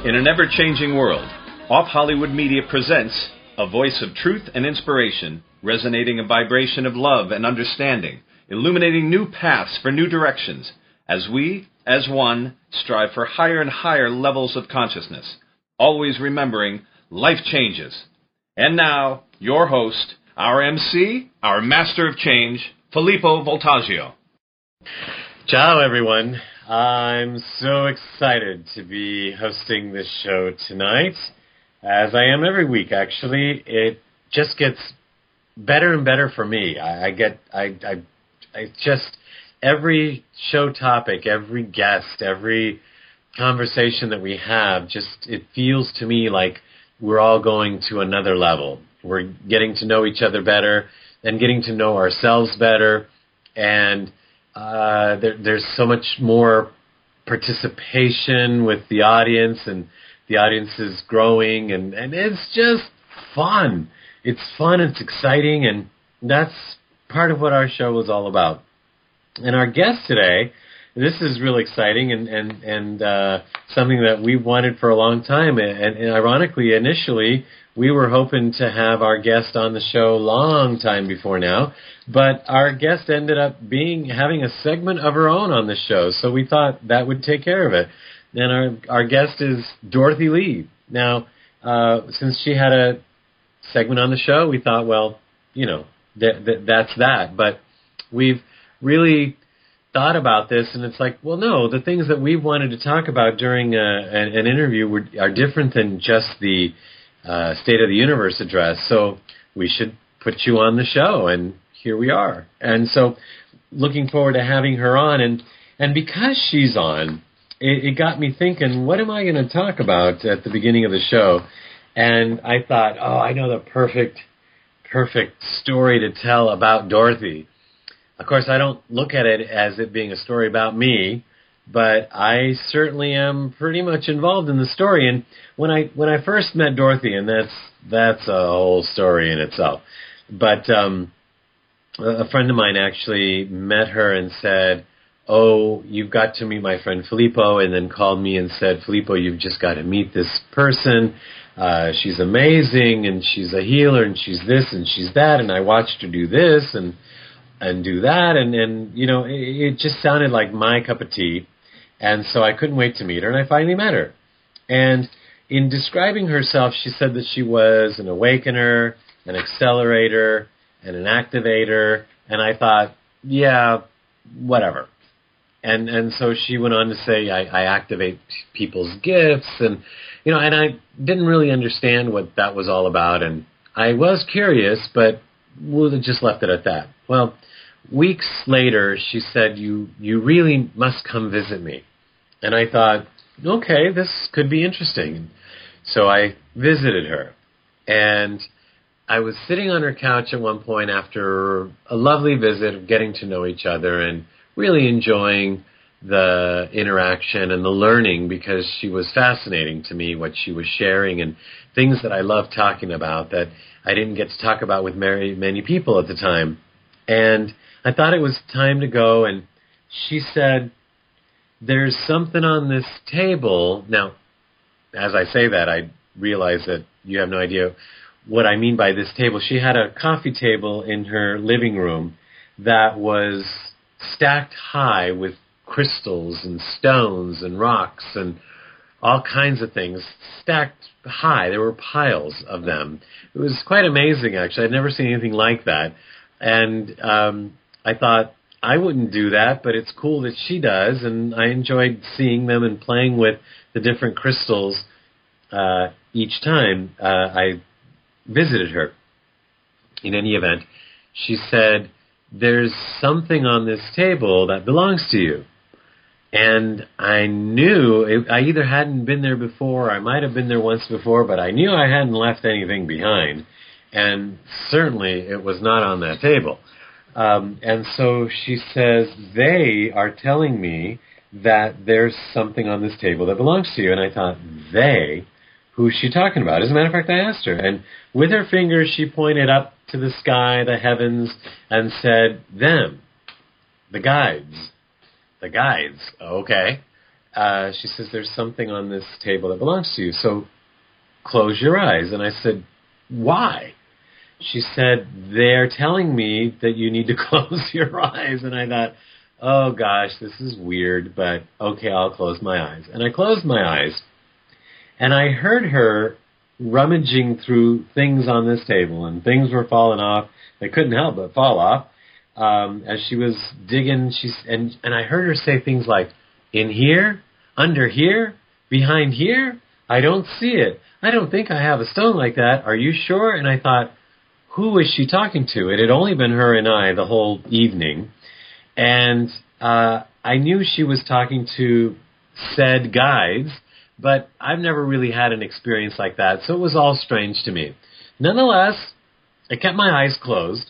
In an ever-changing world, Off Hollywood Media presents a voice of truth and inspiration, resonating a vibration of love and understanding, illuminating new paths for new directions, as we, as one, strive for higher and higher levels of consciousness, always remembering life changes. And now, your host, our MC, our master of change, Filippo Voltaggio. Ciao, everyone. I'm so excited to be hosting this show tonight, as I am every week, actually. It just gets better and better for me. I just, every show topic, every guest, every conversation that we have, it feels to me like we're all going to another level. We're getting to know each other better and getting to know ourselves better, and there's so much more participation with the audience, and the audience is growing, and it's just fun. It's fun, it's exciting, and that's part of what our show is all about. And our guest today, this is really exciting and something that we've wanted for a long time. And ironically, initially, we were hoping to have our guest on the show long time before now, but our guest ended up having a segment of her own on the show, so we thought that would take care of it. And our guest is Dorothy Lee. Now, since she had a segment on the show, we thought, well, you know, that's that. But we've really thought about this, and it's like, well, no, the things that we've wanted to talk about during an interview are different than just the State of the Universe address, so we should put you on the show, and here we are. And so looking forward to having her on, and because she's on, it got me thinking, what am I going to talk about at the beginning of the show? And I thought, I know the perfect story to tell about Dorothy. Of course, I don't look at it as it being a story about me, but I certainly am pretty much involved in the story. And when I first met Dorothy, and that's a whole story in itself, but a friend of mine actually met her and said, "Oh, you've got to meet my friend Filippo," and then called me and said, "Filippo, you've just got to meet this person. She's amazing, and she's a healer, and she's this, and she's that, and I watched her do this and do that," and you know, it just sounded like my cup of tea, and so I couldn't wait to meet her, and I finally met her. And in describing herself, she said that she was an awakener, an accelerator, and an activator, and I thought, yeah, whatever. And so she went on to say, I activate people's gifts, and you know, and I didn't really understand what that was all about, and I was curious, but we'll just left it at that. Well, weeks later, she said, you really must come visit me. And I thought, okay, this could be interesting. So I visited her, and I was sitting on her couch at one point after a lovely visit of getting to know each other and really enjoying the interaction and the learning, because she was fascinating to me, what she was sharing, and things that I love talking about that I didn't get to talk about with very many people at the time. And I thought it was time to go, and she said, "There's something on this table." Now, as I say that, I realize that you have no idea what I mean by this table. She had a coffee table in her living room that was stacked high with crystals and stones and rocks and all kinds of things stacked high. There were piles of them. It was quite amazing, actually. I'd never seen anything like that. And I thought, I wouldn't do that, but it's cool that she does, and I enjoyed seeing them and playing with the different crystals each time I visited her. In any event, she said, "There's something on this table that belongs to you." And I knew, I either hadn't been there before, or I might have been there once before, but I knew I hadn't left anything behind. And certainly it was not on that table. And so she says, "They are telling me that there's something on this table that belongs to you." And I thought, they? Who's she talking about? As a matter of fact, I asked her. And with her finger, she pointed up to the sky, the heavens, and said, "Them, the guides." The guides, okay. she says, there's something on this table that belongs to you, so close your eyes. And I said, why? She said, they're telling me that you need to close your eyes. And I thought, oh gosh, this is weird, but okay, I'll close my eyes. And I closed my eyes, and I heard her rummaging through things on this table, and things were falling off. They couldn't help but fall off. As she was digging, and I heard her say things like, in here, under here, behind here, I don't see it. I don't think I have a stone like that. Are you sure? And I thought, who was she talking to? It had only been her and I the whole evening. And I knew she was talking to said guides, but I've never really had an experience like that, so it was all strange to me. Nonetheless, I kept my eyes closed,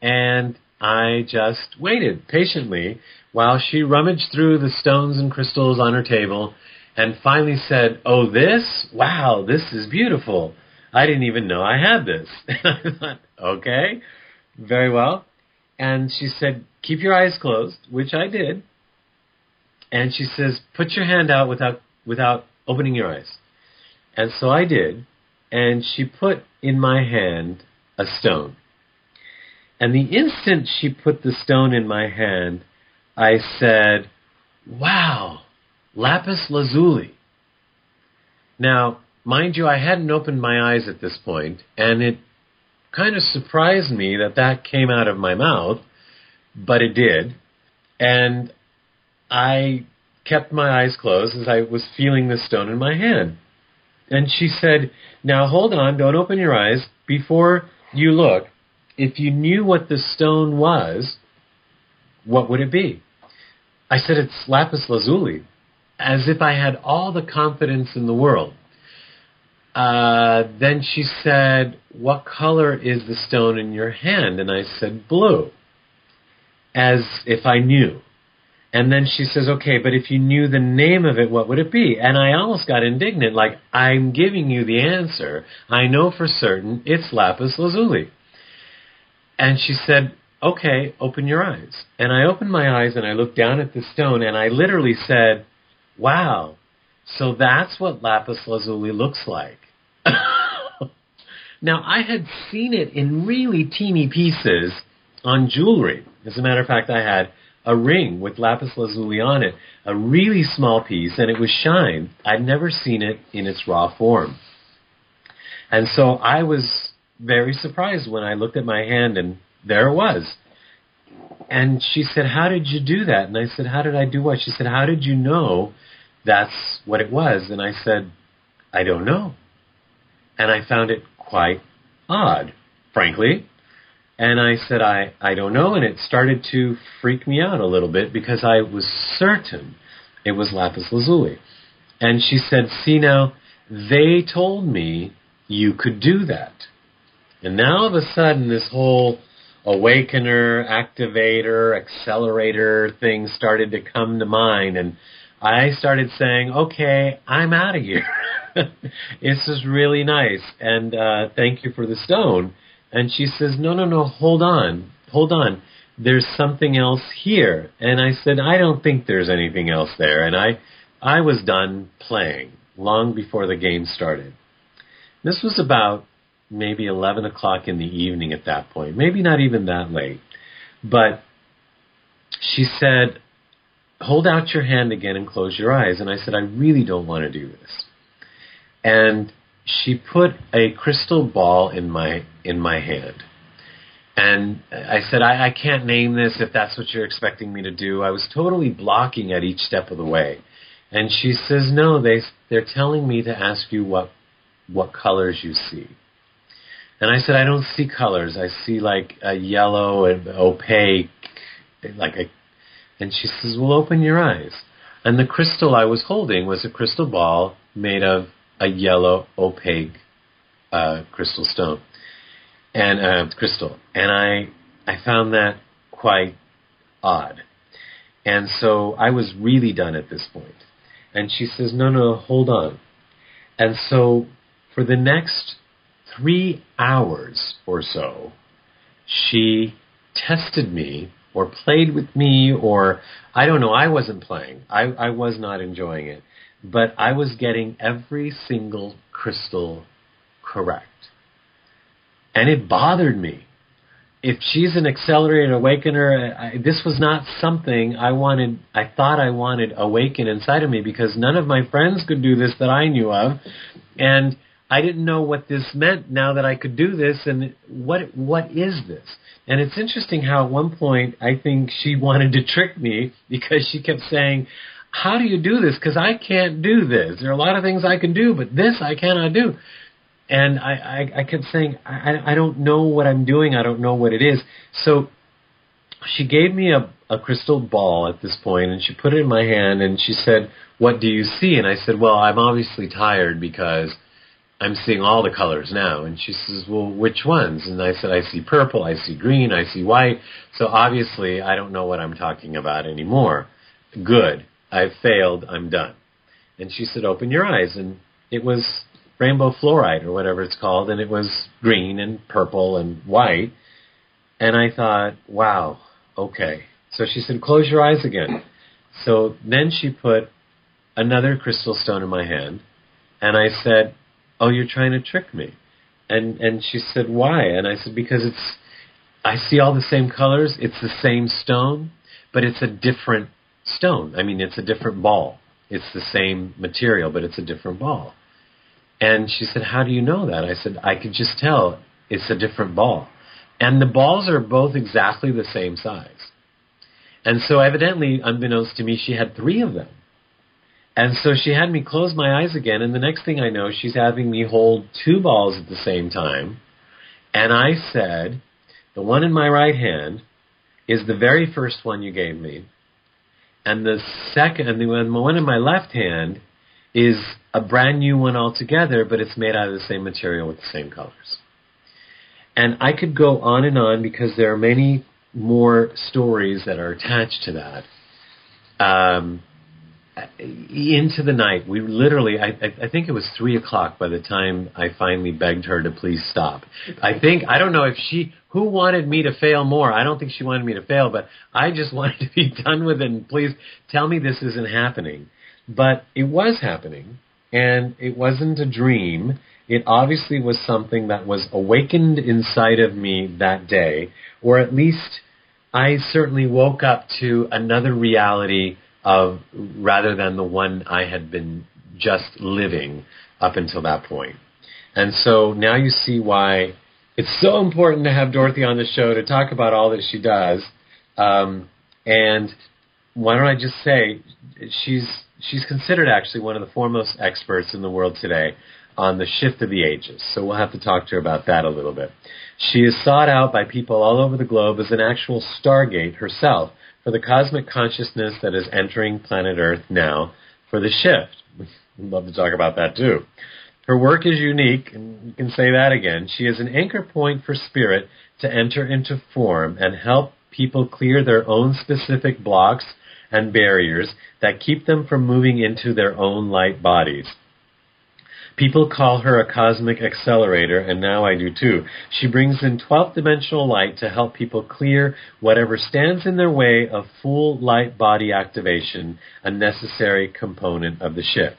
and I just waited patiently while she rummaged through the stones and crystals on her table and finally said, oh, this? Wow, this is beautiful. I didn't even know I had this. And I thought, okay, very well. And she said, keep your eyes closed, which I did. And she says, put your hand out without opening your eyes. And so I did. And she put in my hand a stone. And the instant she put the stone in my hand, I said, wow, lapis lazuli. Now, mind you, I hadn't opened my eyes at this point, and it kind of surprised me that that came out of my mouth, but it did. And I kept my eyes closed as I was feeling the stone in my hand. And she said, now hold on, don't open your eyes. Before you look, if you knew what the stone was, what would it be? I said, it's lapis lazuli, as if I had all the confidence in the world. Then she said, what color is the stone in your hand? And I said, blue, as if I knew. And then she says, okay, but if you knew the name of it, what would it be? And I almost got indignant, like, I'm giving you the answer. I know for certain it's lapis lazuli. And she said, okay, open your eyes. And I opened my eyes and I looked down at the stone and I literally said, wow, so that's what lapis lazuli looks like. Now, I had seen it in really teeny pieces on jewelry. As a matter of fact, I had a ring with lapis lazuli on it, a really small piece, and it was shine. I'd never seen it in its raw form. And so I was very surprised when I looked at my hand, and there it was. And she said, how did you do that? And I said, how did I do what? She said, how did you know that's what it was? And I said, I don't know. And I found it quite odd, frankly. And I said, I don't know. And it started to freak me out a little bit because I was certain it was lapis lazuli. And she said, see now, they told me you could do that. And now all of a sudden this whole awakener, activator, accelerator thing started to come to mind. And I started saying, okay, I'm out of here. This is really nice. And thank you for the stone. And she says, no, hold on. There's something else here. And I said, I don't think there's anything else there. And I was done playing long before the game started. This was about maybe 11 o'clock in the evening at that point. Maybe not even that late. But she said, hold out your hand again and close your eyes. And I said, I really don't want to do this. And she put a crystal ball in my hand. And I said, I can't name this if that's what you're expecting me to do. I was totally blocking at each step of the way. And she says, no, they're telling me to ask you what colors you see. And I said, I don't see colors. I see like a yellow and opaque, and she says, well, open your eyes. And the crystal I was holding was a crystal ball made of a yellow, opaque crystal stone. And crystal. And I found that quite odd. And so I was really done at this point. And she says, no, hold on. And so for the next 3 hours or so, she tested me or played with me, or I don't know, I wasn't playing. I was not enjoying it. But I was getting every single crystal correct. And it bothered me. If she's an accelerated awakener, this was not something I thought I wanted awaken inside of me, because none of my friends could do this that I knew of. And I didn't know what this meant now that I could do this, and what is this? And it's interesting how at one point I think she wanted to trick me, because she kept saying, how do you do this? Because I can't do this. There are a lot of things I can do, but this I cannot do. And I kept saying, I don't know what I'm doing. I don't know what it is. So she gave me a crystal ball at this point, and she put it in my hand, and she said, what do you see? And I said, well, I'm obviously tired because I'm seeing all the colors now. And she says, well, which ones? And I said, I see purple, I see green, I see white. So obviously I don't know what I'm talking about anymore. Good. I've failed. I'm done. And she said, open your eyes. And it was rainbow fluorite, or whatever it's called, and it was green and purple and white. And I thought, wow, okay. So she said, close your eyes again. So then she put another crystal stone in my hand, and I said, oh, you're trying to trick me. And she said, why? And I said, because I see all the same colors, it's the same stone, but it's a different stone. I mean, it's a different ball. It's the same material, but it's a different ball. And she said, how do you know that? I said, I could just tell it's a different ball. And the balls are both exactly the same size. And so evidently, unbeknownst to me, she had 3 of them. And so she had me close my eyes again, and the next thing I know, she's having me hold 2 balls at the same time. And I said, the one in my right hand is the very first one you gave me. And the one in my left hand is a brand new one altogether, but it's made out of the same material with the same colors. And I could go on and on, because there are many more stories that are attached to that. Into the night, we literally, I think it was 3 o'clock by the time I finally begged her to please stop. I don't know if who wanted me to fail more? I don't think she wanted me to fail, but I just wanted to be done with it, and please tell me this isn't happening. But it was happening, and it wasn't a dream. It obviously was something that was awakened inside of me that day, or at least I certainly woke up to another reality rather than the one I had been just living up until that point. And so now you see why it's so important to have Dorothy on the show to talk about all that she does. And why don't I just say, she's considered actually one of the foremost experts in the world today on the shift of the ages. So we'll have to talk to her about that a little bit. She is sought out by people all over the globe as an actual stargate herself for the cosmic consciousness that is entering planet Earth now for the shift. We'd love to talk about that too. Her work is unique, and you can say that again. She is an anchor point for spirit to enter into form and help people clear their own specific blocks and barriers that keep them from moving into their own light bodies. People call her a cosmic accelerator, and now I do too. She brings in 12th dimensional light to help people clear whatever stands in their way of full light body activation, a necessary component of the shift.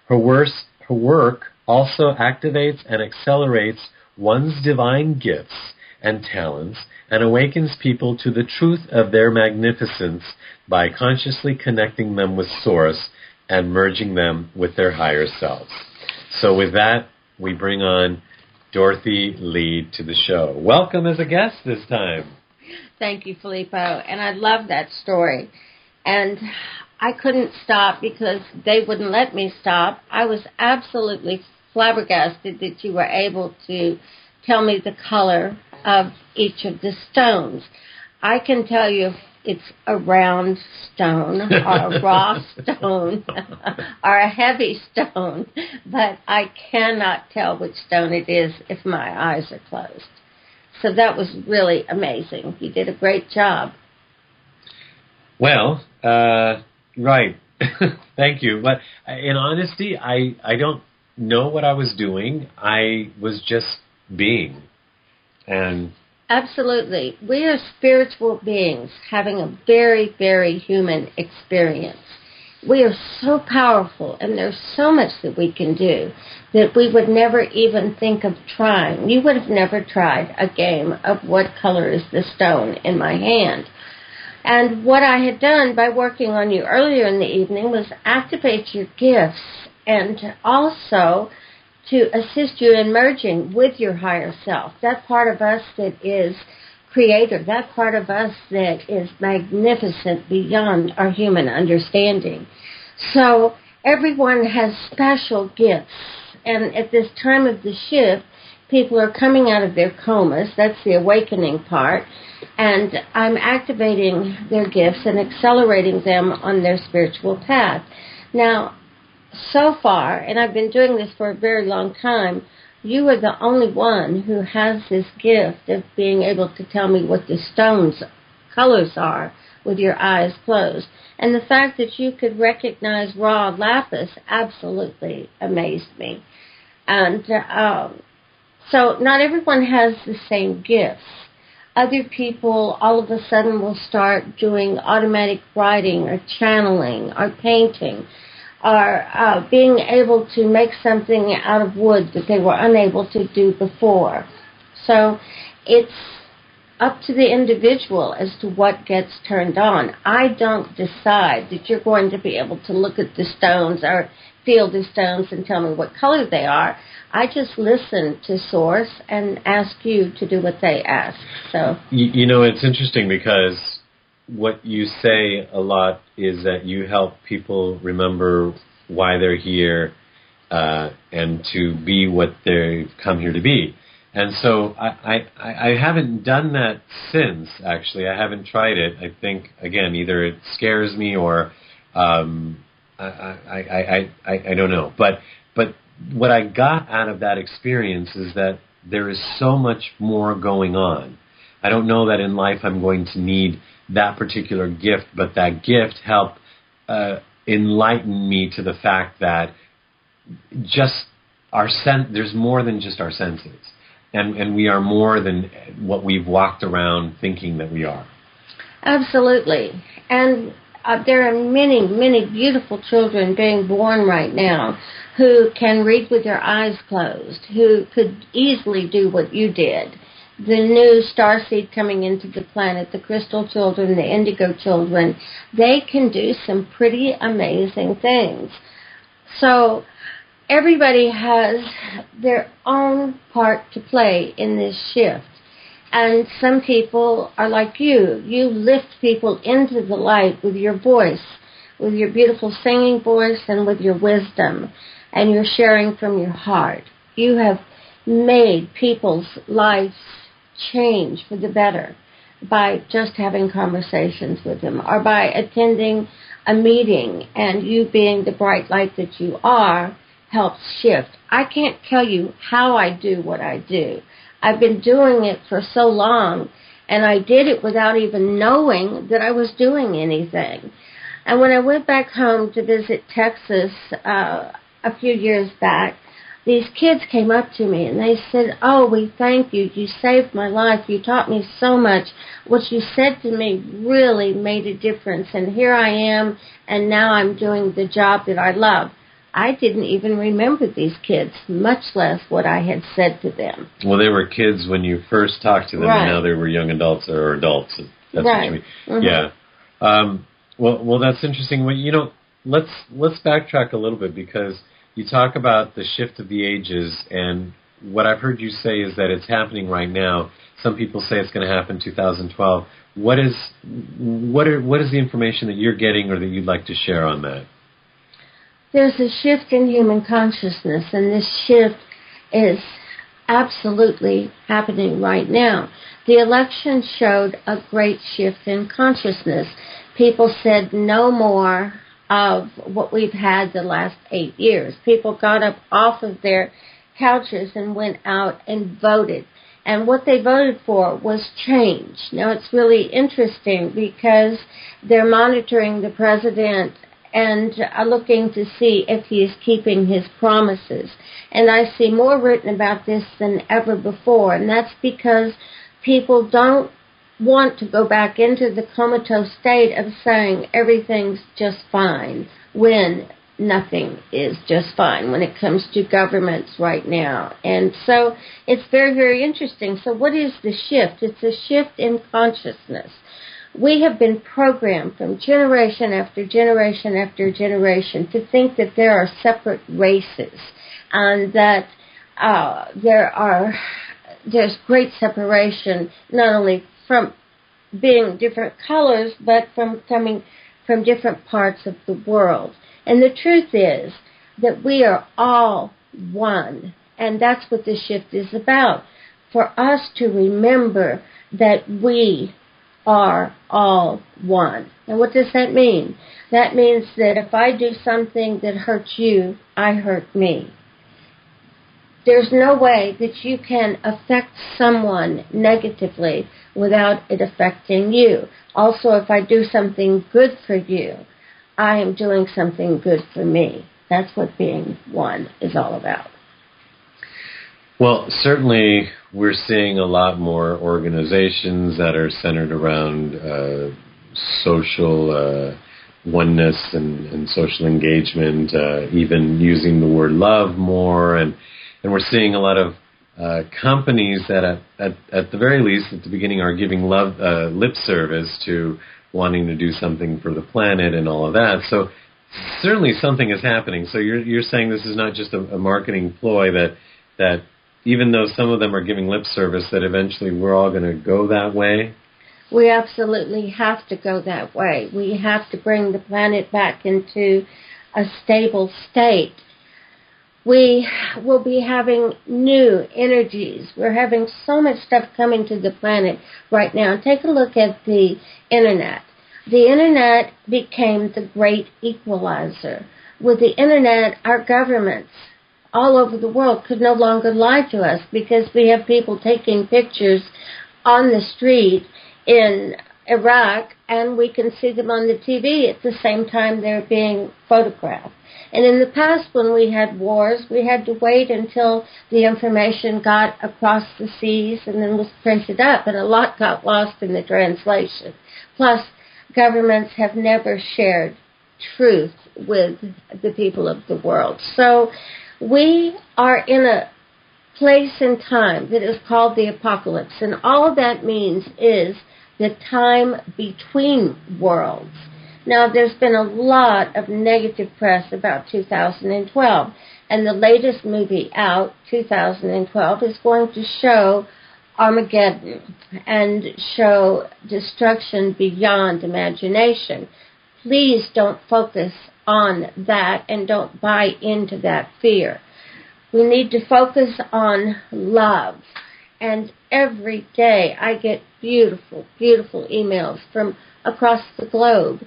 Her work also activates and accelerates one's divine gifts and talents and awakens people to the truth of their magnificence by consciously connecting them with Source and merging them with their higher selves. So with that, we bring on Dorothy Lee to the show. Welcome as a guest this time. Thank you, Filippo. And I love that story. And I couldn't stop because they wouldn't let me stop. I was absolutely flabbergasted that you were able to tell me the color of each of the stones. I can tell you if it's a round stone or a raw stone or a heavy stone, but I cannot tell which stone it is if my eyes are closed. So that was really amazing. You did a great job. Well, right. Thank you. But in honesty, I don't know what I was doing. I was just being. And Absolutely. We are spiritual beings having a very, very human experience. We are so powerful, and there's so much that we can do that we would never even think of trying. You would have never tried a game of what color is the stone in my hand. And what I had done by working on you earlier in the evening was activate your gifts and also to assist you in merging with your higher self, that part of us that is creator, that part of us that is magnificent beyond our human understanding. So everyone has special gifts, and at this time of the shift, people are coming out of their comas, that's the awakening part, and I'm activating their gifts and accelerating them on their spiritual path. Now, so far, and I've been doing this for a very long time, you are the only one who has this gift of being able to tell me what the stone's colors are with your eyes closed. And the fact that you could recognize raw lapis absolutely amazed me. And so not everyone has the same gifts. Other people all of a sudden will start doing automatic writing or channeling or painting, or being able to make something out of wood that they were unable to do before. So it's up to the individual as to what gets turned on. I don't decide that you're going to be able to look at the stones or feel the stones and tell me what color they are. I just listen to Source and ask you to do what they ask. So you know, it's interesting because what you say a lot is that you help people remember why they're here and to be what they've come here to be. And so I haven't done that since, actually. I haven't tried it. I think, again, either it scares me or I don't know. But what I got out of that experience is that there is so much more going on. I don't know that in life I'm going to need that particular gift, but that gift helped enlighten me to the fact that just there's more than just our senses, and we are more than what we've walked around thinking that we are. Absolutely. And there are many, many beautiful children being born right now who can read with their eyes closed, who could easily do what you did. The new starseed coming into the planet, the crystal children, the indigo children, they can do some pretty amazing things. So everybody has their own part to play in this shift. And some people are like you. You lift people into the light with your voice, with your beautiful singing voice and with your wisdom. And you're sharing from your heart. You have made people's lives change for the better by just having conversations with them or by attending a meeting, and you being the bright light that you are helps shift. I can't tell you how I do what I do. I've been doing it for so long, and I did it without even knowing that I was doing anything. And when I went back home to visit Texas a few years back, these kids came up to me and they said, "Oh, we thank you. You saved my life. You taught me so much. What you said to me really made a difference. And here I am, and now I'm doing the job that I love." I didn't even remember these kids, much less what I had said to them. Well, they were kids when you first talked to them, right. And now they were young adults or adults. That's right. what you mean. Mm-hmm. Yeah. Well, that's interesting. Well, you know, let's backtrack a little bit because you talk about the shift of the ages, and what I've heard you say is that it's happening right now. Some people say it's going to happen in 2012. What is the information that you're getting or that you'd like to share on that? There's a shift in human consciousness, and this shift is absolutely happening right now. The election showed a great shift in consciousness. People said no more of what we've had the last 8 years. People got up off of their couches and went out and voted. And what they voted for was change. Now, it's really interesting because they're monitoring the president and are looking to see if he is keeping his promises. And I see more written about this than ever before, and that's because people don't want to go back into the comatose state of saying everything's just fine when nothing is just fine when it comes to governments right now. And so it's very, very interesting. So what is the shift? It's a shift in consciousness. We have been programmed from generation after generation after generation to think that there are separate races and that there's great separation not only from being different colors but from coming from different parts of the world. And the truth is that we are all one, and that's what this shift is about, for us to remember that we are all one. And what does that mean? That means that if I do something that hurts you, I hurt me. There's no way that you can affect someone negatively without it affecting you. Also, if I do something good for you, I am doing something good for me. That's what being one is all about. Well, certainly we're seeing a lot more organizations that are centered around social oneness and social engagement, even using the word love more. And we're seeing a lot of companies that at the very least at the beginning are giving lip service to wanting to do something for the planet and all of that. So certainly something is happening. So you're saying this is not just a marketing ploy, that even though some of them are giving lip service, that eventually we're all going to go that way? We absolutely have to go that way. We have to bring the planet back into a stable state. We will be having new energies. We're having so much stuff coming to the planet right now. Take a look at the Internet. The Internet became the great equalizer. With the Internet, our governments all over the world could no longer lie to us because we have people taking pictures on the street in Iraq and we can see them on the TV at the same time they're being photographed. And in the past, when we had wars, we had to wait until the information got across the seas and then was printed up, and a lot got lost in the translation. Plus, governments have never shared truth with the people of the world. So we are in a place and time that is called the apocalypse, and all that means is the time between worlds. Now, there's been a lot of negative press about 2012, and the latest movie out, 2012, is going to show Armageddon and show destruction beyond imagination. Please don't focus on that and don't buy into that fear. We need to focus on love. And every day I get beautiful, beautiful emails from across the globe,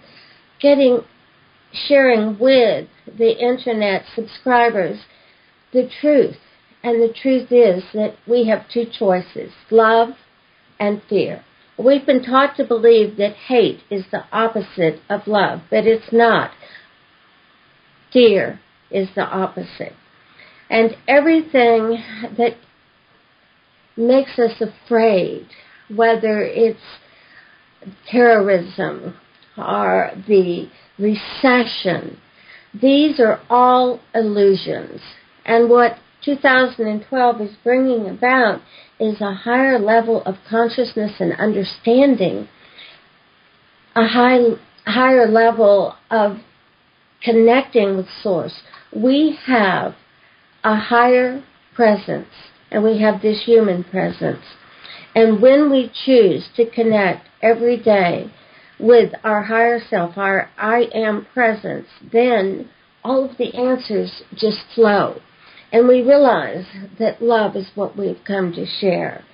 sharing with the Internet subscribers the truth. And the truth is that we have two choices, love and fear. We've been taught to believe that hate is the opposite of love, but it's not. Fear is the opposite. And everything that makes us afraid, whether it's terrorism or the recession, these are all illusions. And what 2012 is bringing about is a higher level of consciousness and understanding, a higher level of connecting with Source. We have a higher presence, and we have this human presence. And when we choose to connect every day with our higher self, our I am presence, then all of the answers just flow. And we realize that love is what we've come to share.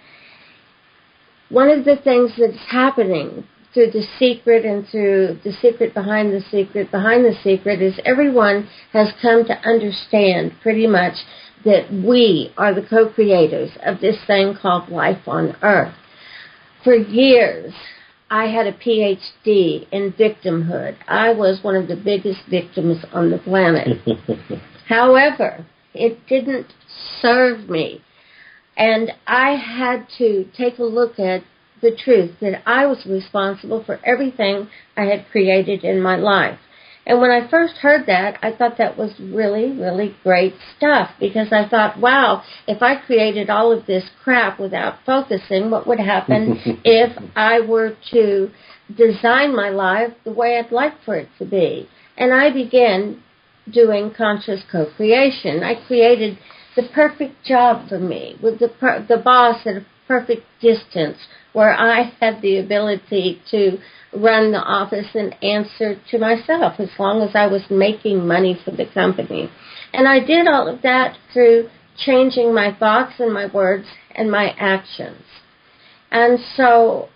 One of the things that's happening through the secret and through the secret behind the secret is everyone has come to understand pretty much that we are the co-creators of this thing called life on Earth. For years, I had a PhD in victimhood. I was one of the biggest victims on the planet. However, it didn't serve me. And I had to take a look at the truth that I was responsible for everything I had created in my life. And when I first heard that, I thought that was really, really great stuff, because I thought, wow, if I created all of this crap without focusing, what would happen if I were to design my life the way I'd like for it to be? And I began doing conscious co-creation. I created the perfect job for me, with the boss at a perfect distance, where I had the ability to run the office and answer to myself as long as I was making money for the company. And I did all of that through changing my thoughts and my words and my actions. And so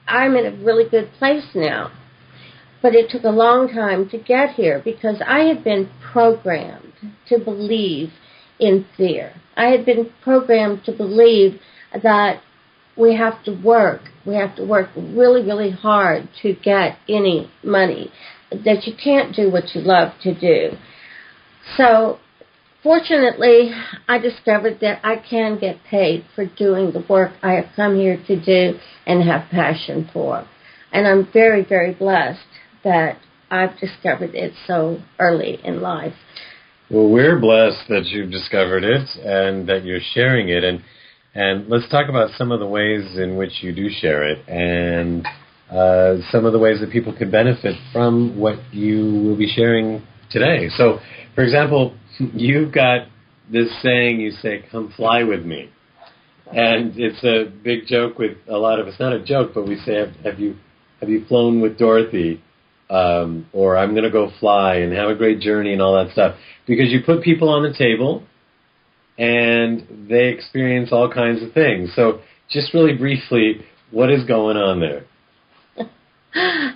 I'm in a really good place now. But it took a long time to get here, because I had been programmed to believe in fear. I had been programmed to believe that we have to work really, really hard to get any money, that you can't do what you love to do. So, fortunately, I discovered that I can get paid for doing the work I have come here to do and have passion for. And I'm very, very blessed that I've discovered it so early in life. Well, we're blessed that you've discovered it and that you're sharing it. And let's talk about some of the ways in which you do share it, and some of the ways that people could benefit from what you will be sharing today. So, for example, you've got this saying, you say, "Come fly with me." And it's a big joke with a lot of us. Not a joke, but we say, have you flown with Dorothy? Or I'm going to go fly and have a great journey and all that stuff. Because you put people on the table and they experience all kinds of things. So just really briefly, what is going on there?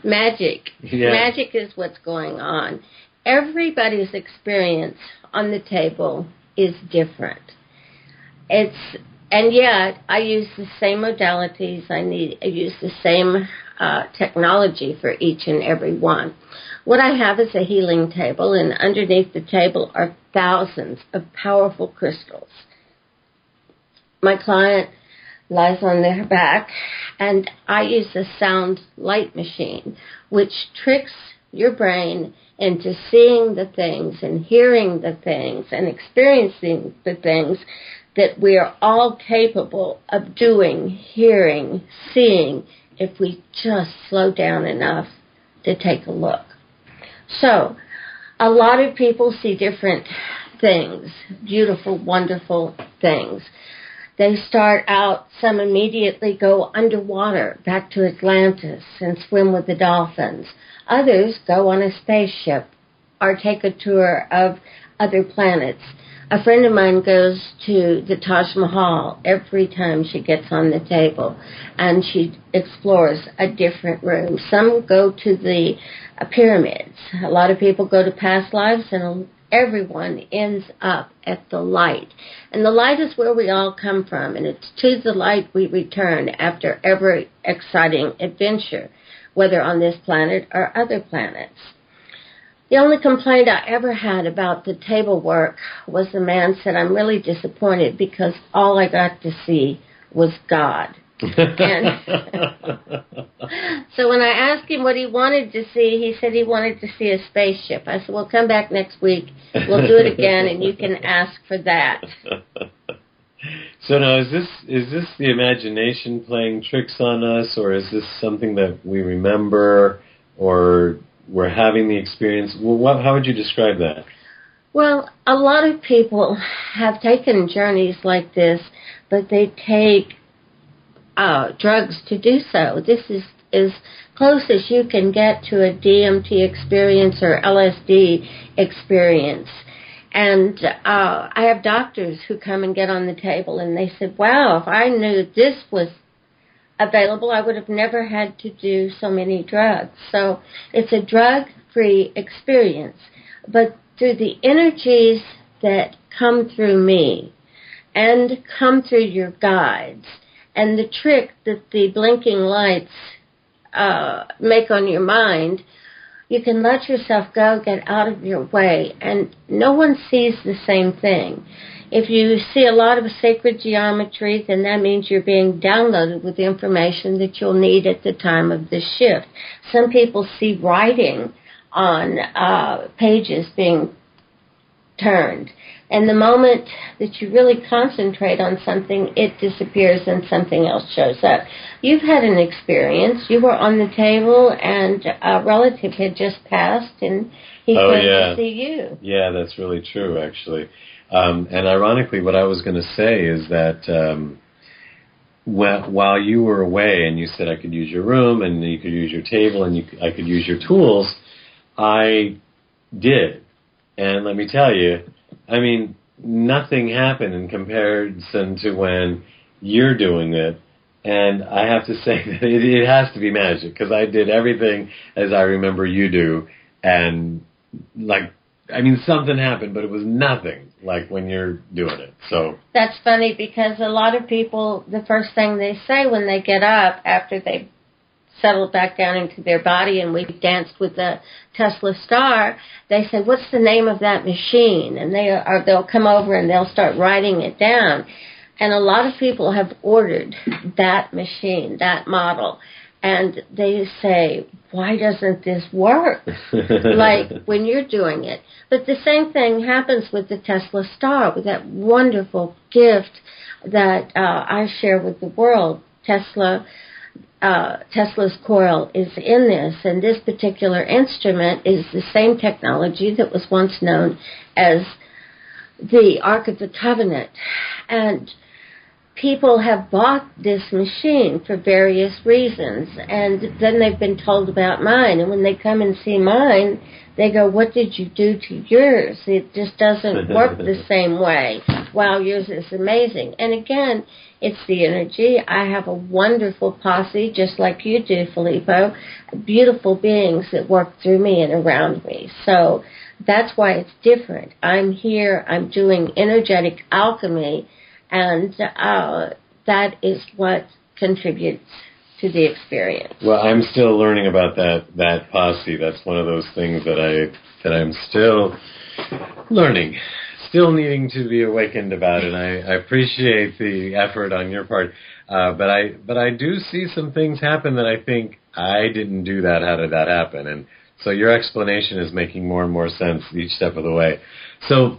Magic. Yeah. Magic is what's going on. Everybody's experience on the table is different. And yet I use the same modalities. I use the same technology for each and every one. What I have is a healing table, and underneath the table are thousands of powerful crystals. My client lies on their back, and I use a sound light machine, which tricks your brain into seeing the things and hearing the things and experiencing the things that we are all capable of doing, hearing, seeing, if we just slow down enough to take a look. So, a lot of people see different things, beautiful, wonderful things. They start out, some immediately go underwater, back to Atlantis, and swim with the dolphins. Others go on a spaceship or take a tour of other planets. A friend of mine goes to the Taj Mahal every time she gets on the table, and she explores a different room. Some go to the pyramids. A lot of people go to past lives, and everyone ends up at the light. And the light is where we all come from, and it's to the light we return after every exciting adventure, whether on this planet or other planets. The only complaint I ever had about the table work was the man said, "I'm really disappointed because all I got to see was God." And so when I asked him what he wanted to see, he said he wanted to see a spaceship. I said, "Well, come back next week. We'll do it again, and you can ask for that." So now, is this the imagination playing tricks on us, or is this something that we remember, or we're having the experience? Well, how would you describe that? Well, a lot of people have taken journeys like this, but they take drugs to do so. This is as close as you can get to a DMT experience or LSD experience. And I have doctors who come and get on the table, and they said, "Wow, if I knew this was available, I would have never had to do so many drugs." So it's a drug-free experience. But through the energies that come through me and come through your guides, and the trick that the blinking lights make on your mind, You can let yourself go, get out of your way, and no one sees the same thing. If you see a lot of sacred geometry, then that means you're being downloaded with information that you'll need at the time of the shift. Some people see writing on pages being turned. And the moment that you really concentrate on something, it disappears and something else shows up. You've had an experience. You were on the table and a relative had just passed and he came to see you. Yeah, that's really true, actually. And ironically, what I was going to say is that while you were away and you said I could use your room and you could use your table and I could use your tools, I did. And let me tell you, I mean, nothing happened in comparison to when you're doing it. And I have to say that it has to be magic, because I did everything as I remember you do. And, something happened, but it was nothing like when you're doing it. So that's funny, because a lot of people, the first thing they say when they get up after they've settled back down into their body and we've danced with the Tesla star, they say, what's the name of that machine? And they'll come over and they'll start writing it down. And a lot of people have ordered that machine, that model. And they say, why doesn't this work like when you're doing it? But the same thing happens with the Tesla star, with that wonderful gift that I share with the world. Tesla's coil is in this, and this particular instrument is the same technology that was once known as the Ark of the Covenant. And people have bought this machine for various reasons, and then they've been told about mine, and when they come and see mine, they go, what did you do to yours? It just doesn't work the same way. Wow, yours is amazing. And again, it's the energy. I have a wonderful posse, just like you do, Filippo, beautiful beings that work through me and around me. So that's why it's different. I'm here, I'm doing energetic alchemy, and that is what contributes to the experience. Well, I'm still learning about that posse. That's one of those things that I'm still learning, still needing to be awakened about, and I appreciate the effort on your part. But I do see some things happen that I think I didn't do that. How did that happen? And so your explanation is making more and more sense each step of the way. So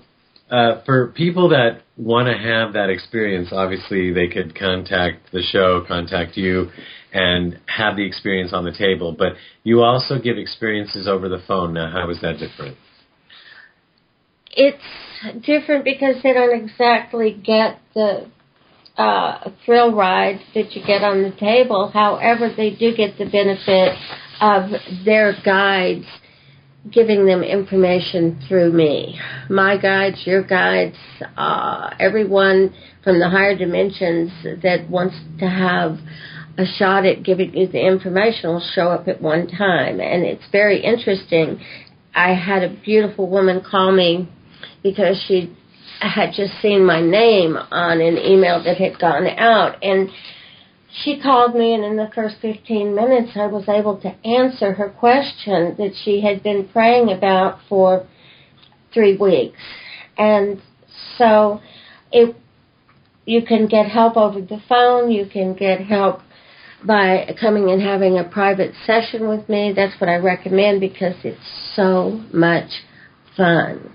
for people that want to have that experience, obviously they could contact the show, contact you, and have the experience on the table. But you also give experiences over the phone. Now, how is that different? It's different because they don't exactly get the thrill ride that you get on the table. However, they do get the benefit of their guides giving them information through me. My guides, your guides, everyone from the higher dimensions that wants to have a shot at giving you the information will show up at one time. And it's very interesting. I had a beautiful woman call me because she had just seen my name on an email that had gone out. And she called me, and in the first 15 minutes, I was able to answer her question that she had been praying about for 3 weeks. And so you can get help over the phone. You can get help by coming and having a private session with me. That's what I recommend because it's so much fun.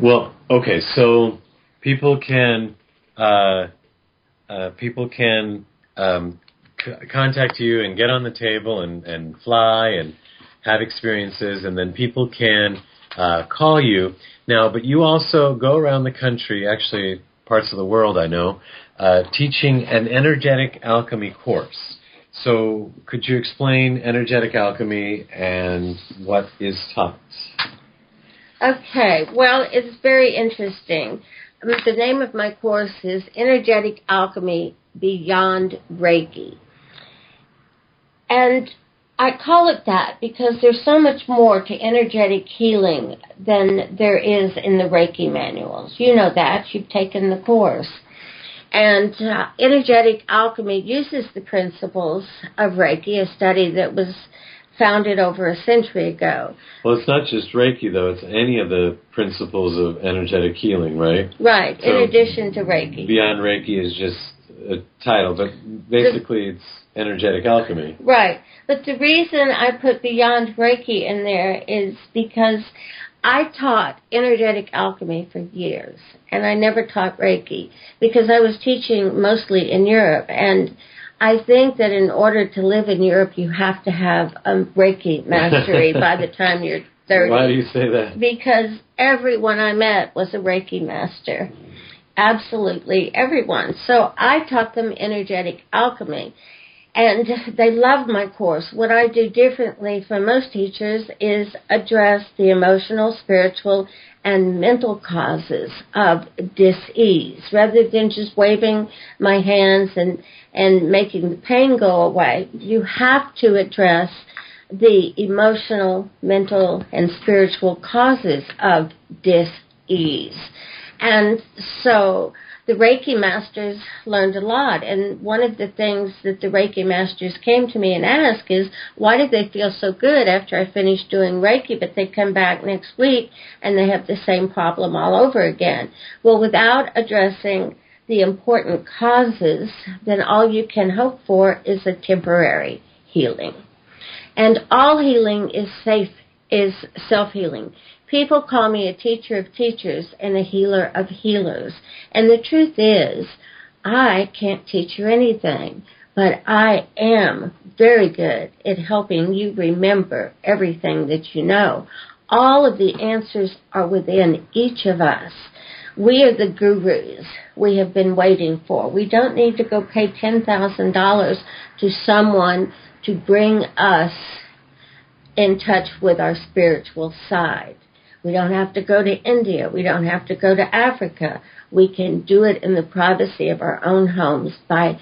Well, okay, so people can contact you and get on the table and fly and have experiences, and then people can call you. Now, but you also go around the country, actually parts of the world I know, teaching an energetic alchemy course. So could you explain energetic alchemy and what is taught? Okay, well, it's very interesting. The name of my course is Energetic Alchemy Beyond Reiki. And I call it that because there's so much more to energetic healing than there is in the Reiki manuals. You know that. You've taken the course. And energetic alchemy uses the principles of Reiki, a study that was founded over a century ago. Well, it's not just Reiki, though. It's any of the principles of energetic healing, right? Right, So in addition to Reiki. Beyond Reiki is just a title, but basically it's energetic alchemy. Right. But the reason I put Beyond Reiki in there is because I taught energetic alchemy for years, and I never taught Reiki because I was teaching mostly in Europe, and I think that in order to live in Europe, you have to have a Reiki mastery by the time you're 30. Why do you say that? Because everyone I met was a Reiki master. Absolutely everyone. So I taught them energetic alchemy. And they loved my course. What I do differently from most teachers is address the emotional, spiritual, and mental causes of dis-ease. Rather than just waving my hands and making the pain go away, you have to address the emotional, mental, and spiritual causes of dis-ease. And so the Reiki masters learned a lot, and one of the things that the Reiki masters came to me and asked is, why did they feel so good after I finished doing Reiki, but they come back next week and they have the same problem all over again? Well, without addressing the important causes, then all you can hope for is a temporary healing. And all healing is self-healing. People call me a teacher of teachers and a healer of healers. And the truth is, I can't teach you anything, but I am very good at helping you remember everything that you know. All of the answers are within each of us. We are the gurus we have been waiting for. We don't need to go pay $10,000 to someone to bring us in touch with our spiritual side. We don't have to go to India. We don't have to go to Africa. We can do it in the privacy of our own homes by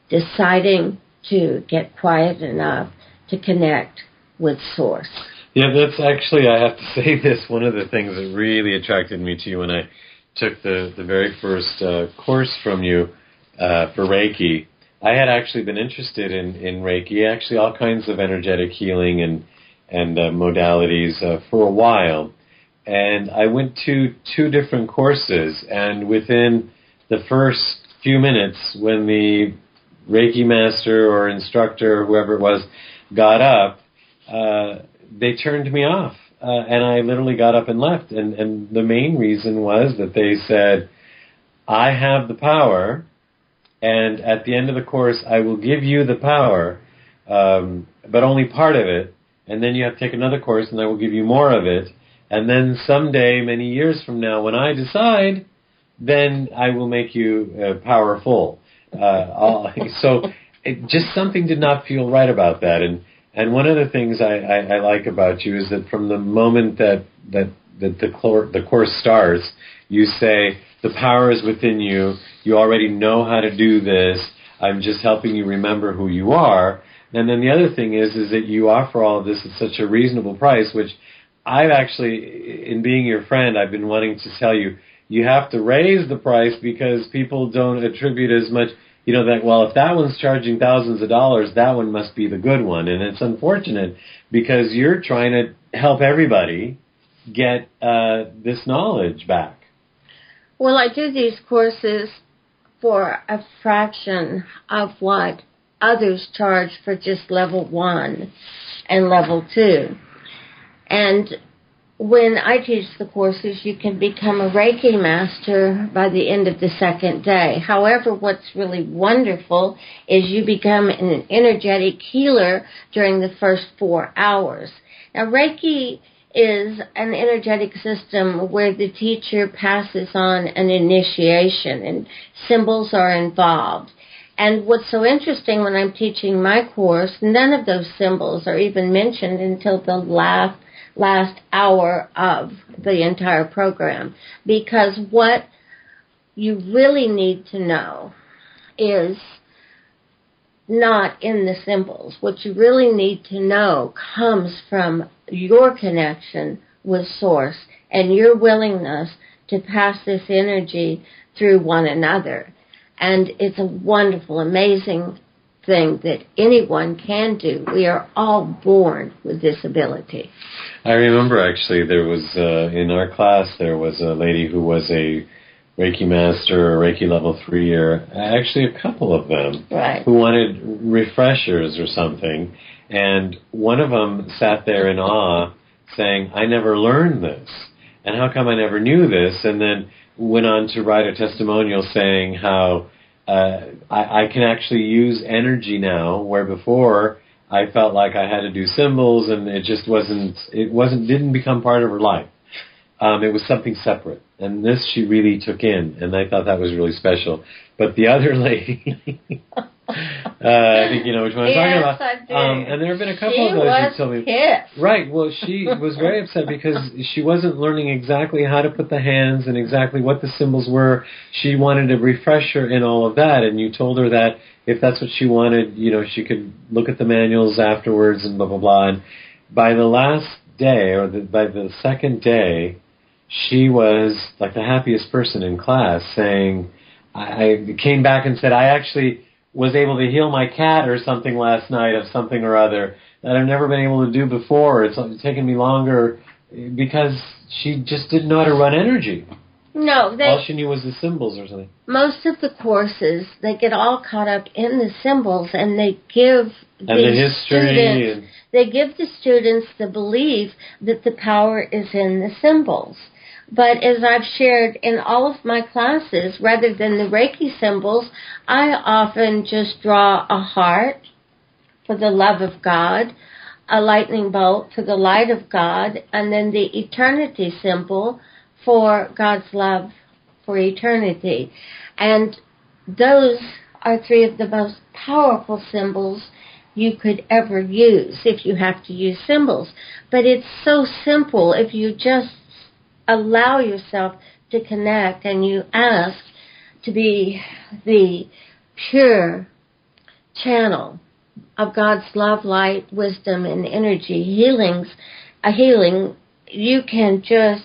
deciding to get quiet enough to connect with Source. Yeah, that's actually, I have to say this, one of the things that really attracted me to you when I took the very first course from you for Reiki. I had actually been interested in Reiki, actually all kinds of energetic healing and modalities for a while. And I went to 2 different courses, and within the first few minutes, when the Reiki master or instructor or whoever it was got up, they turned me off. And I literally got up and left. And the main reason was that they said, I have the power, and at the end of the course, I will give you the power, but only part of it. And then you have to take another course, and I will give you more of it. And then someday, many years from now, when I decide, then I will make you powerful. So just something did not feel right about that. And one of the things I like about you is that from the moment that the course starts, you say, the power is within you. You already know how to do this. I'm just helping you remember who you are. And then the other thing is that you offer all of this at such a reasonable price, which I've actually, in being your friend, I've been wanting to tell you, you have to raise the price because people don't attribute as much, that, well, if that one's charging thousands of dollars, that one must be the good one. And it's unfortunate because you're trying to help everybody get this knowledge back. Well, I do these courses for a fraction of what others charge for just level 1 and level 2. And when I teach the courses, you can become a Reiki master by the end of the 2nd day. However, what's really wonderful is you become an energetic healer during the first 4 hours. Now, Reiki is an energetic system where the teacher passes on an initiation and symbols are involved. And what's so interesting when I'm teaching my course, none of those symbols are even mentioned until the last hour of the entire program. Because what you really need to know is not in the symbols. What you really need to know comes from your connection with Source and your willingness to pass this energy through one another. And it's a wonderful, amazing thing that anyone can do. We are all born with this ability. I remember actually there was, in our class, there was a lady who was a Reiki master, or Reiki level 3, or actually a couple of them, Right. who wanted refreshers or something. And one of them sat there in awe saying, I never learned this. And how come I never knew this? And then went on to write a testimonial saying how I can actually use energy now, where before I felt like I had to do symbols and it just didn't become part of her life. It was something separate. And this she really took in, and I thought that was really special. But the other lady, I think you know which one I'm talking about. I do. And there have been a couple of those who told me. Pissed. Right. Well, she was very upset because she wasn't learning exactly how to put the hands and exactly what the symbols were. She wanted a refresher in all of that, and you told her that if that's what she wanted, you know, she could look at the manuals afterwards and blah blah blah. And by the last day, or by the second day, she was like the happiest person in class, saying, I came back and said, I actually was able to heal my cat or something last night of something or other that I've never been able to do before. It's taken me longer because she just didn't know how to run energy. No, all she knew was the symbols or something. Most of the courses, they get all caught up in the symbols, and they give the history. They give the students the belief that the power is in the symbols. But as I've shared in all of my classes, rather than the Reiki symbols, I often just draw a heart for the love of God, a lightning bolt for the light of God, and then the eternity symbol for God's love for eternity. And those are 3 of the most powerful symbols you could ever use if you have to use symbols. But it's so simple if you just allow yourself to connect and you ask to be the pure channel of God's love, light, wisdom, and energy. A healing, you can just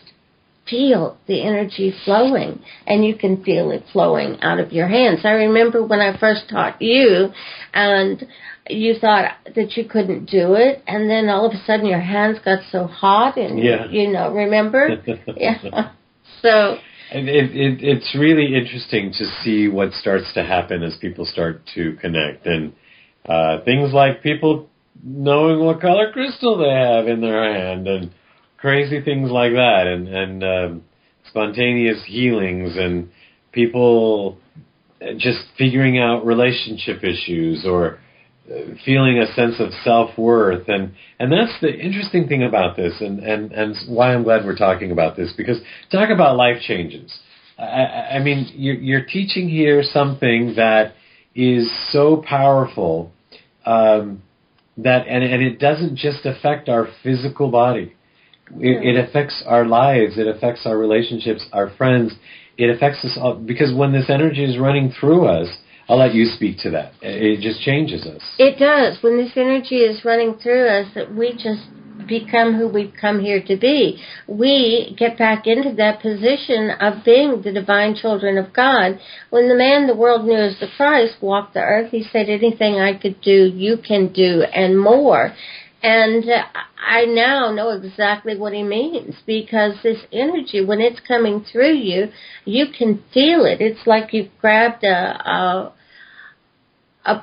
feel the energy flowing, and you can feel it flowing out of your hands. I remember when I first taught you, and you thought that you couldn't do it, and then all of a sudden your hands got so hot, and you know, remember? Yeah. So it's really interesting to see what starts to happen as people start to connect, and things like people knowing what color crystal they have in their hand, and crazy things like that, and spontaneous healings, and people just figuring out relationship issues or feeling a sense of self-worth, and that's the interesting thing about this, and why I'm glad we're talking about this, because talk about life changes. I mean, you're teaching here something that is so powerful that, and it doesn't just affect our physical body. It affects our lives. It affects our relationships, our friends. It affects us all, because when this energy is running through us, I'll let you speak to that. It just changes us. It does. When this energy is running through us, that we just become who we've come here to be. We get back into that position of being the divine children of God. When the man the world knew as the Christ walked the earth, he said, anything I could do, you can do, and more. And I now know exactly what he means, because this energy, when it's coming through you, you can feel it. It's like you've grabbed a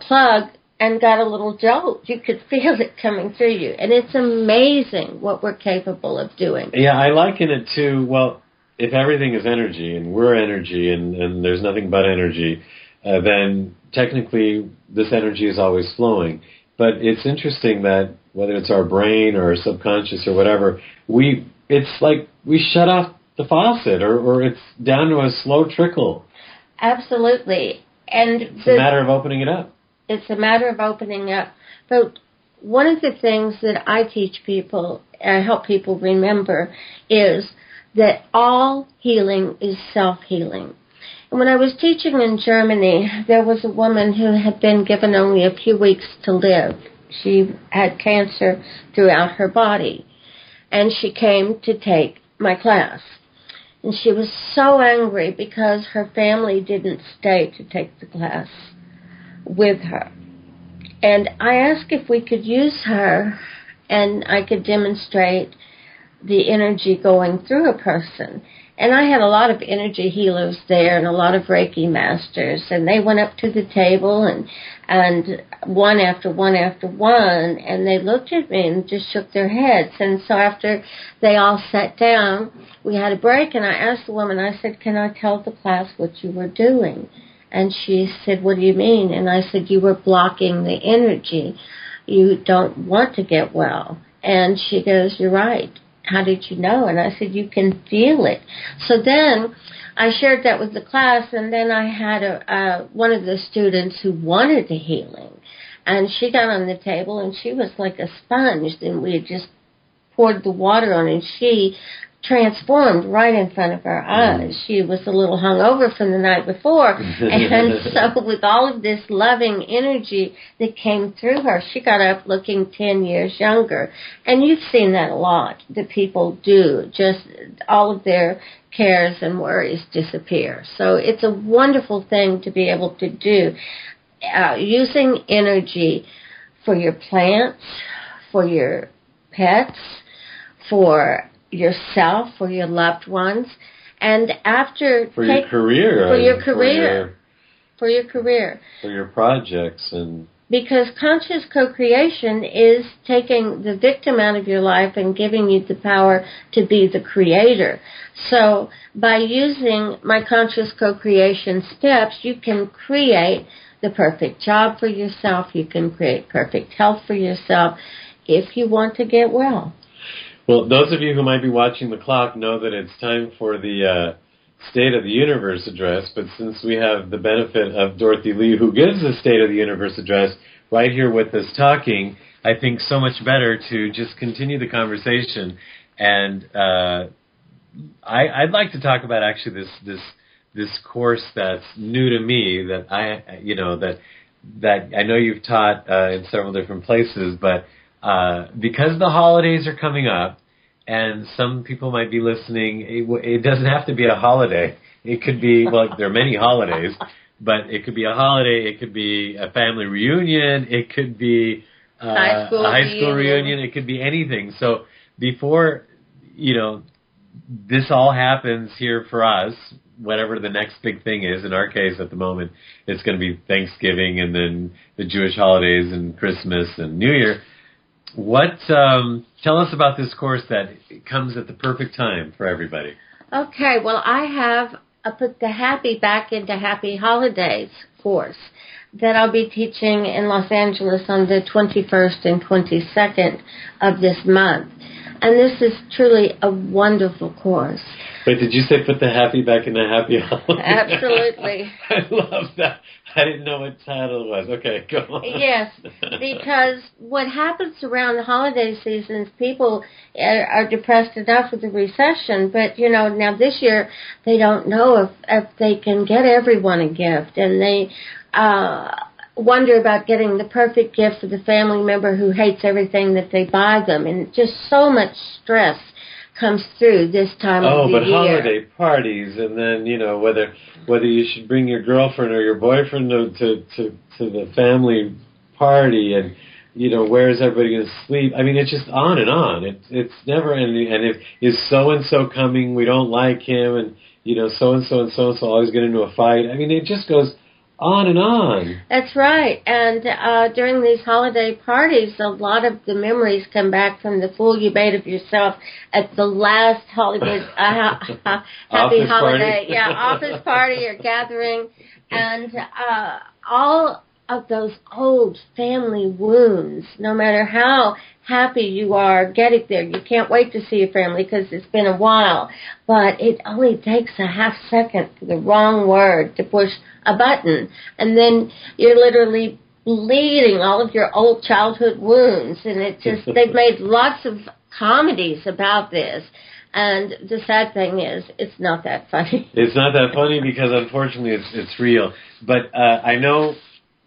plug and got a little jolt. You could feel it coming through you. And it's amazing what we're capable of doing. Yeah, I liken it to, well, if everything is energy and we're energy and there's nothing but energy, then technically this energy is always flowing. But it's interesting that whether it's our brain or our subconscious or whatever, it's like we shut off the faucet, or it's down to a slow trickle. Absolutely. And it's a matter of opening it up. It's a matter of opening up. But one of the things that I teach people, I help people remember, is that all healing is self-healing. And when I was teaching in Germany, there was a woman who had been given only a few weeks to live. She had cancer throughout her body. And she came to take my class. And she was so angry because her family didn't stay to take the class with her. And I asked if we could use her and I could demonstrate the energy going through a person. And I had a lot of energy healers there and a lot of Reiki masters, and they went up to the table and one after one after one, and they looked at me and just shook their heads. And so after they all sat down, we had a break, and I asked the woman, I said, can I tell the class what you were doing? And she said, what do you mean? And I said, you were blocking the energy. You don't want to get well. And she goes, you're right. How did you know? And I said, you can feel it. So then I shared that with the class, and then I had one of the students who wanted the healing. And she got on the table, and she was like a sponge. And we had just poured the water on, and she transformed right in front of our eyes. She was a little hungover from the night before, and so with all of this loving energy that came through her, she got up looking 10 years younger. And you've seen that a lot. The people do. Just all of their cares and worries disappear. So it's a wonderful thing to be able to do. Using energy for your plants, for your pets, for yourself, for your loved ones, and after your career, for your career, for your projects, and because conscious co-creation is taking the victim out of your life and giving you the power to be the creator. So by using my conscious co-creation steps, you can create the perfect job for yourself. You can create perfect health for yourself if you want to get well. Well, those of you who might be watching the clock know that it's time for the State of the Universe address, but since we have the benefit of Dorothy Lee, who gives the State of the Universe address right here with us talking, I think so much better to just continue the conversation. And I'd like to talk about actually this course that's new to me, that I know you've taught in several different places, but because the holidays are coming up, and some people might be listening, it doesn't have to be a holiday. It could be, well, there are many holidays, but it could be a holiday, it could be a family reunion, it could be a high school reunion, it could be anything. So before, this all happens here for us, whatever the next big thing is, in our case at the moment, it's going to be Thanksgiving and then the Jewish holidays and Christmas and New Year. Tell us about this course that comes at the perfect time for everybody. Okay, well, I have put the Happy Back into Happy Holidays course that I'll be teaching in Los Angeles on the 21st and 22nd of this month. And this is truly a wonderful course. Wait, did you say put the happy back in the happy holiday? Absolutely. I love that. I didn't know what title it was. Okay, go on. Yes, because what happens around the holiday seasons, people are depressed enough with the recession, but, now this year they don't know if they can get everyone a gift, and they wonder about getting the perfect gift for the family member who hates everything that they buy them, and just so much stress comes through this time of the year. Oh, but holiday parties, and then, whether you should bring your girlfriend or your boyfriend to the family party, and, where is everybody going to sleep? I mean, it's just on and on. It's never ending. And if is so-and-so coming, we don't like him, and, so-and-so and so-and-so always get into a fight. I mean, it just goes on and on. That's right. And during these holiday parties, a lot of the memories come back from the fool you made of yourself at the last Hollywood happy holiday. Party. Yeah, office party or gathering. And all of those old family wounds, no matter how happy you are getting there, you can't wait to see your family because it's been a while, but it only takes a half second for the wrong word to push a button, and then you're literally bleeding all of your old childhood wounds. And they've made lots of comedies about this. And the sad thing is, it's not that funny. It's not that funny because, unfortunately, it's real. But I know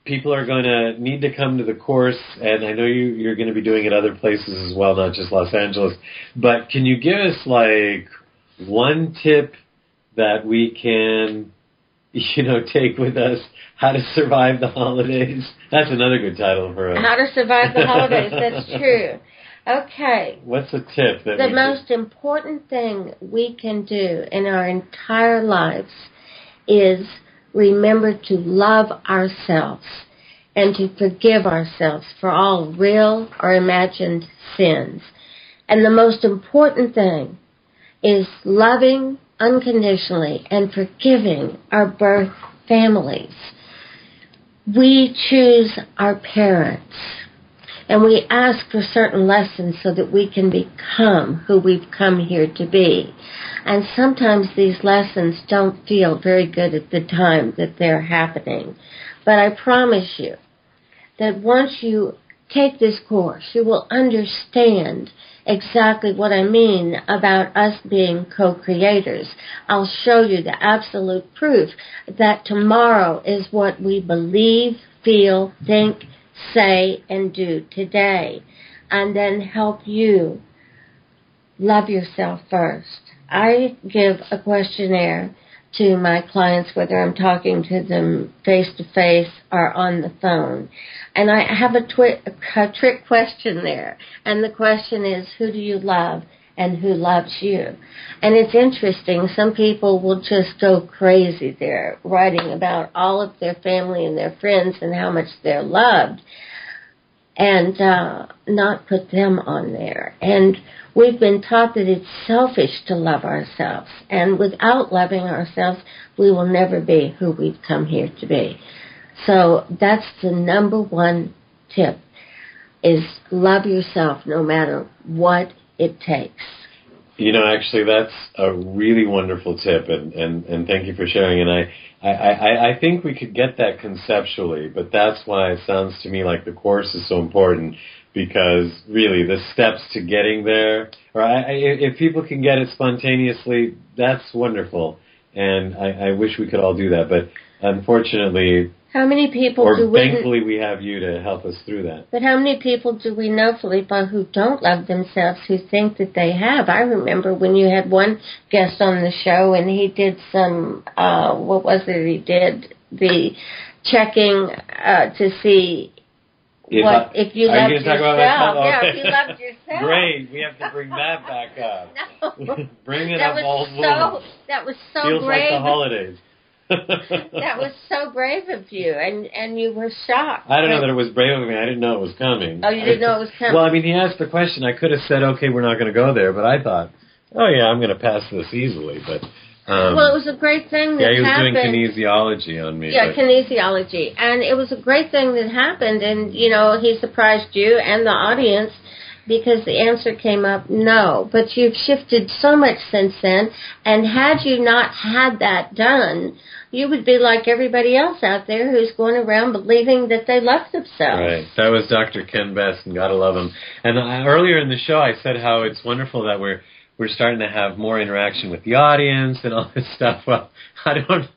people are going to need to come to the course, and I know you're going to be doing it other places as well, not just Los Angeles. But can you give us, one tip that we can take with us How to Survive the Holidays. That's another good title for us. How to Survive the Holidays, that's true. Okay. What's a tip that the most important thing we can do in our entire lives is remember to love ourselves and to forgive ourselves for all real or imagined sins. And the most important thing is loving unconditionally and forgiving our birth families. We choose our parents, and we ask for certain lessons so that we can become who we've come here to be. And sometimes these lessons don't feel very good at the time that they're happening. But I promise you that once you take this course, you will understand exactly what I mean about us being co-creators. I'll show you the absolute proof that tomorrow is what we believe, feel, think, say, and do today, and then help you love yourself first. I give a questionnaire to my clients, whether I'm talking to them face-to-face or on the phone. And I have a trick question there. And the question is, who do you love and who loves you? And it's interesting. Some people will just go crazy there, writing about all of their family and their friends and how much they're loved, and not put them on there. And we've been taught that it's selfish to love ourselves. And without loving ourselves, we will never be who we've come here to be. So that's the number one tip, is love yourself no matter what it takes. Actually, that's a really wonderful tip, and thank you for sharing. And I think we could get that conceptually, but that's why it sounds to me like the course is so important, because really the steps to getting there, or if people can get it spontaneously, that's wonderful. And I wish we could all do that, but unfortunately, how many people thankfully we have you to help us through that. But how many people do we know, Philippa, who don't love themselves, who think that they have? I remember when you had one guest on the show and he did some, he did the checking to see if you loved yourself. Yeah, if you loved yourself. Great, we have to bring that back up. No. Bring it up, all women. That was so Feels brave. Like the holidays. That was so brave of you, and you were shocked. I don't know that it was brave of me. I didn't know it was coming. Oh, you didn't know it was coming? Well, he asked the question. I could have said, okay, we're not going to go there, but I thought, oh, yeah, I'm going to pass this easily. But well, it was a great thing that happened. Yeah, he was doing kinesiology on me. Yeah, kinesiology. And it was a great thing that happened, and, he surprised you and the audience, because the answer came up no. But you've shifted so much since then, and had you not had that done, you would be like everybody else out there who's going around believing that they love themselves. Right. That was Dr. Ken Best, and gotta love him. And earlier in the show, I said how it's wonderful that we're starting to have more interaction with the audience and all this stuff. Well, I don't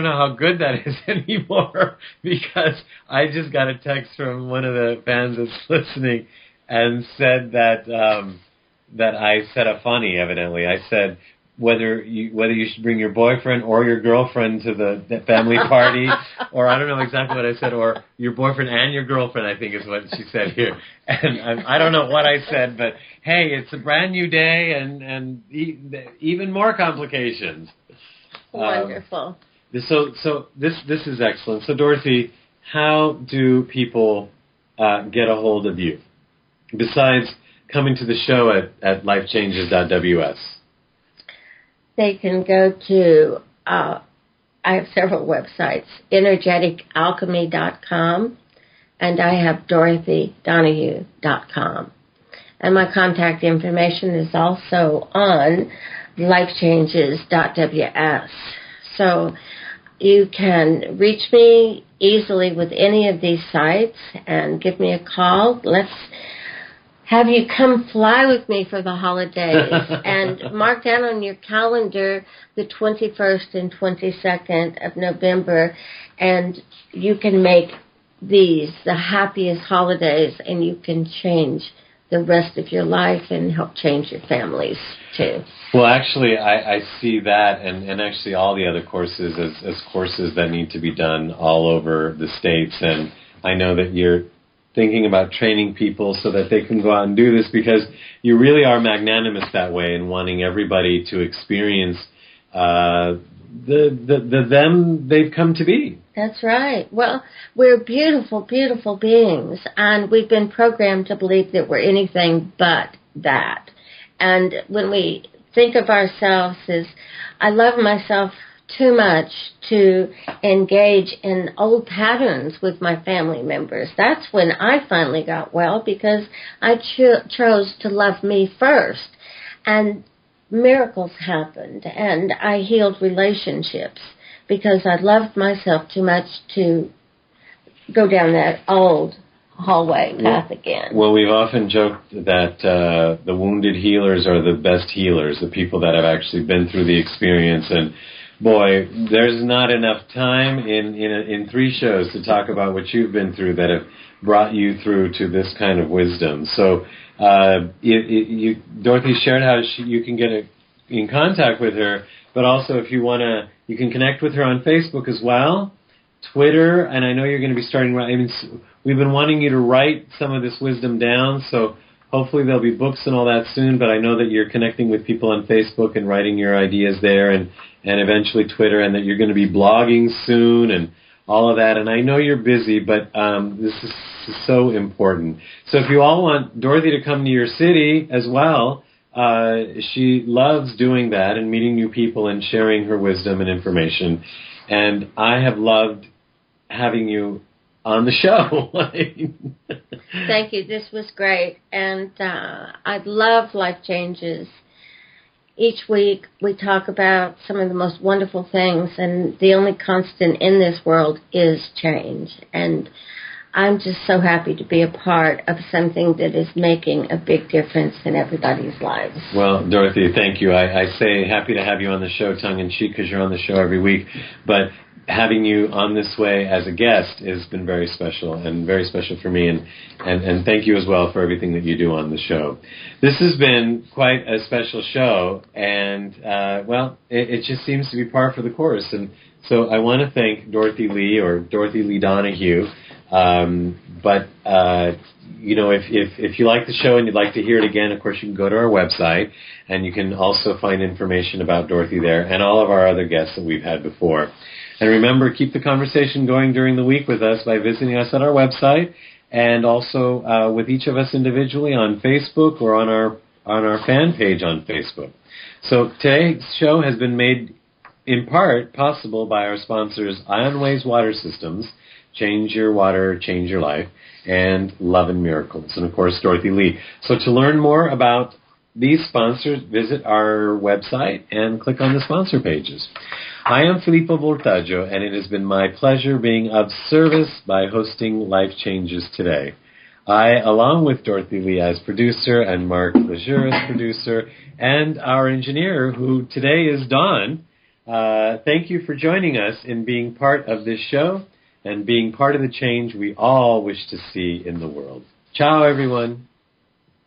know how good that is anymore, because I just got a text from one of the fans that's listening and said that I said a funny, evidently. I said whether you should bring your boyfriend or your girlfriend to the family party, or I don't know exactly what I said, or your boyfriend and your girlfriend, I think is what she said here. And I don't know what I said, but hey, it's a brand new day and even more complications. Wonderful. So this is excellent. So Dorothy, how do people get a hold of you, besides coming to the show at lifechanges.ws? They can go to, I have several websites, energeticalchemy.com, and I have DorothyDonahue.com. And my contact information is also on lifechanges.ws. So you can reach me easily with any of these sites and give me a call. Let's have you come fly with me for the holidays and mark down on your calendar the 21st and 22nd of November, and you can make these the happiest holidays, and you can change the rest of your life and help change your families too. Well, actually, I see that and actually all the other courses as courses that need to be done all over the States. And I know that you're thinking about training people so that they can go out and do this, because you really are magnanimous that way in wanting everybody to experience the them they've come to be. That's right. Well, we're beautiful, beautiful beings, and we've been programmed to believe that we're anything but that. And when we think of ourselves as, I love myself too much to engage in old patterns with my family members, that's when I finally got well, because I chose to love me first. And miracles happened, and I healed relationships because I loved myself too much to go down that old hallway path again. Well, we've often joked that the wounded healers are the best healers, the people that have actually been through the experience. And boy, there's not enough time in 3 shows to talk about what you've been through that have brought you through to this kind of wisdom. So Dorothy shared how you can get in contact with her, but also if you want to, you can connect with her on Facebook as well, Twitter, and I know you're going to be starting. I mean, we've been wanting you to write some of this wisdom down, so hopefully there'll be books and all that soon, but I know that you're connecting with people on Facebook and writing your ideas there, and eventually Twitter, and that you're going to be blogging soon and all of that. And I know you're busy, but this is so important. So if you all want Dorothy to come to your city as well, she loves doing that and meeting new people and sharing her wisdom and information. And I have loved having you on the show. Thank you. This was great. And I love Life Changes. Each week we talk about some of the most wonderful things, and the only constant in this world is change. And I'm just so happy to be a part of something that is making a big difference in everybody's lives. Well, Dorothy, thank you. I say happy to have you on the show tongue-in-cheek because you're on the show every week. But having you on this way as a guest has been very special, and very special for me. And thank you as well for everything that you do on the show. This has been quite a special show, and, well, it just seems to be par for the course. And so I want to thank Dorothy Lee, or Dorothy Lee Donahue. But you know, if you like the show and you'd like to hear it again, of course, you can go to our website, and you can also find information about Dorothy there and all of our other guests that we've had before. And remember, keep the conversation going during the week with us by visiting us at our website, and also with each of us individually on Facebook or on our fan page on Facebook. So today's show has been made in part possible by our sponsors, Ionways Water Systems, Change Your Water, Change Your Life, and Love and Miracles, and of course Dorothy Lee. So to learn more about these sponsors, visit our website and click on the sponsor pages. I am Filippo Voltaggio, and it has been my pleasure being of service by hosting Life Changes today. I, along with Dorothy Lee as producer and Mark Lejeune as producer, and our engineer, who today is Don, thank you for joining us in being part of this show and being part of the change we all wish to see in the world. Ciao, everyone.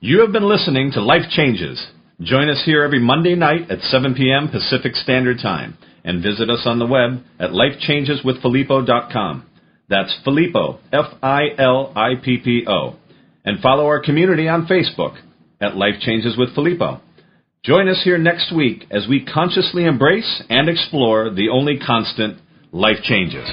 You have been listening to Life Changes. Join us here every Monday night at 7 p.m. Pacific Standard Time, and visit us on the web at lifechangeswithfilippo.com. That's Filippo, Filippo. And follow our community on Facebook at Life Changes with Filippo. Join us here next week as we consciously embrace and explore the only constant, life changes.